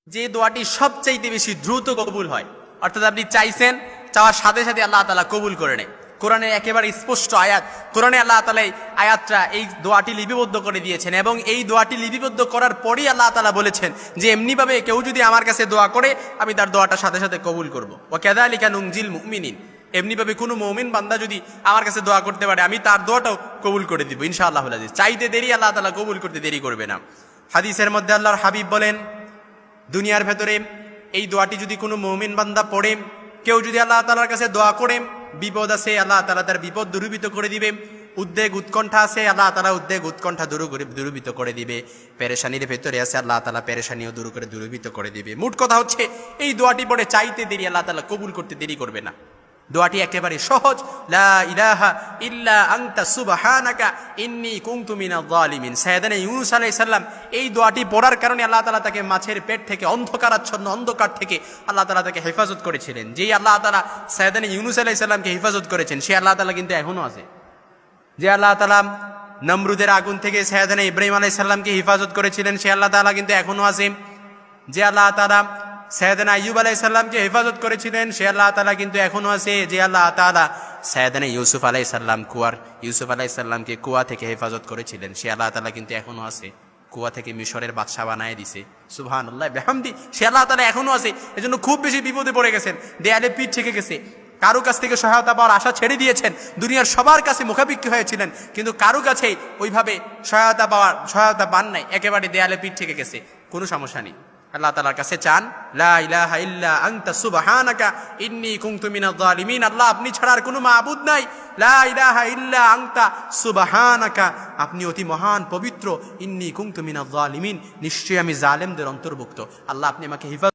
যে দোয়াটি সবচাইতে বেশি দ্রুত কবুল হয়, অর্থাৎ আপনি চাইছেন, চাওয়ার সাথে সাথে আল্লাহ তাআলা কবুল করে নেয়। কোরআনে একেবারে স্পষ্ট আয়াত, কোরআনে আল্লাহ তাআলা আয়াতটা এই দোয়াটি লিপিবদ্ধ করে দিয়েছেন এবং এই দোয়াটি লিপিবদ্ধ করার পরই আল্লাহ তাআলা বলেছেন যে এমনিভাবে কেউ যদি আমার কাছে দোয়া করে আমি তার দোয়াটা সাথে সাথে কবুল করব। ওয়া কাযালিকা নুনজিল মুমিনিন, এমনিভাবে কোনো মুমিন বান্দা যদি আমার কাছে দোয়া করতে পারে আমি তার দোয়াটাও কবুল করে দিব ইনশাআল্লাহুল আজিজ। চাইতে দেরি আল্লাহ তাআলা কবুল করতে দেরি করবে না। হাদিসের মধ্যে আল্লাহর হাবিব বলেন, দুনিয়ার ভেতরে এই দোয়াটি যদি কোনো মুমিন বান্দা পড়ে, কেউ যদি আল্লাহ তাআলার কাছে দোয়া করে, বিপদ আছে আল্লাহ তাআলা তার বিপদ দূরীভূত করে দিবে, উদ্বেগ উৎকণ্ঠা আছে আল্লাহ তাআলা উদ্বেগ উৎকণ্ঠা দূরীভূত করে দিবে, পেরেশানির ভেতরে আছে আল্লাহ তাআলা পেরেশানিও দূরীভূত করে দিবে। মোট কথা হচ্ছে এই দোয়াটি পড়ে চাইতে দেরি আল্লাহ তাআলা কবুল করতে দেরি করবে না। দোয়াটি একেবারে সহজ, লা ইলাহা ইল্লা আনতা সুবহানাকা ইন্নী কুনতু মিনাজ জালিমিন। সাইয়েদনা ইউনূস আলাইহিস সালাম এই দোয়াটি পড়ার কারণে আল্লাহ তাআলা তাকে মাছের পেট থেকে, অন্ধকারাচ্ছন্ন অন্ধকার থেকে আল্লাহ তাআলা তাকে হেফাজত করেছিলেন। যেই আল্লাহ তাআলা সাইয়েদনা ইউনূস আলাইহিস সালামকে হেফাজত করেছেন সেই আল্লাহ তাআলা কিন্তু এখনো আছে। যে আল্লাহ তাআলা নমরুদের আগুন থেকে সাইয়েদনা ইব্রাহিম আলাইহিস সালামকে হেফাজত করেছিলেন সেই আল্লাহ তাআলা কিন্তু এখনো আছে। যে আল্লাহ তাআলা সাইয়েদনা আইয়ুব আলাইহিস সালামকে হেফাজত করেছিলেন সে আল্লাহ তাআলা কিন্তু এখনো আছে। যে আল্লাহ তাআলা সাইয়েদনা ইউসুফ আলাইহিস সালামকে কুয়া থেকে হেফাজত করেছিলেন সে আল্লাহ তাআলা কিন্তু এখনো আছে। কুয়া থেকে মিশরের বাদশা বানায় দিছে, সুবহানাল্লাহ বিহামদি, সে আল্লাহ তাআলা এখনো আছে। এজন্য খুব বেশি বিপদে পড়ে গেছেন, দেয়ালে পিঠ থেকে গেছে, কারো কাছ থেকে সহায়তা পাওয়ার আশা ছেড়ে দিয়েছেন, দুনিয়ার সবার কাছে মুখাপেক্ষী হয়েছিলেন কিন্তু কারো কাছে ওইভাবে সহায়তা পান নাই, একেবারে দেয়ালে পিঠ থেকে গেছে, কোনো সমস্যা নেই। আল্লাহ তাআলার কাছে চান, লা ইলাহা ইল্লা আনতা সুবহানাকা ইন্নী কুনতু মিনাজ জালিমিন। আল্লাহ আপনি ছাড়া আর কোনো মাবুদ নাই, লা ইলাহা ইল্লা আনতা সুবহানাকা, আপনি অতি মহান পবিত্র, ইন্নী কুনতু মিনাজ জালিমিন, নিশ্চয়ই আমি জালেমদের অন্তর্ভুক্ত। আল্লাহ আপনি আমাকে হিফাজত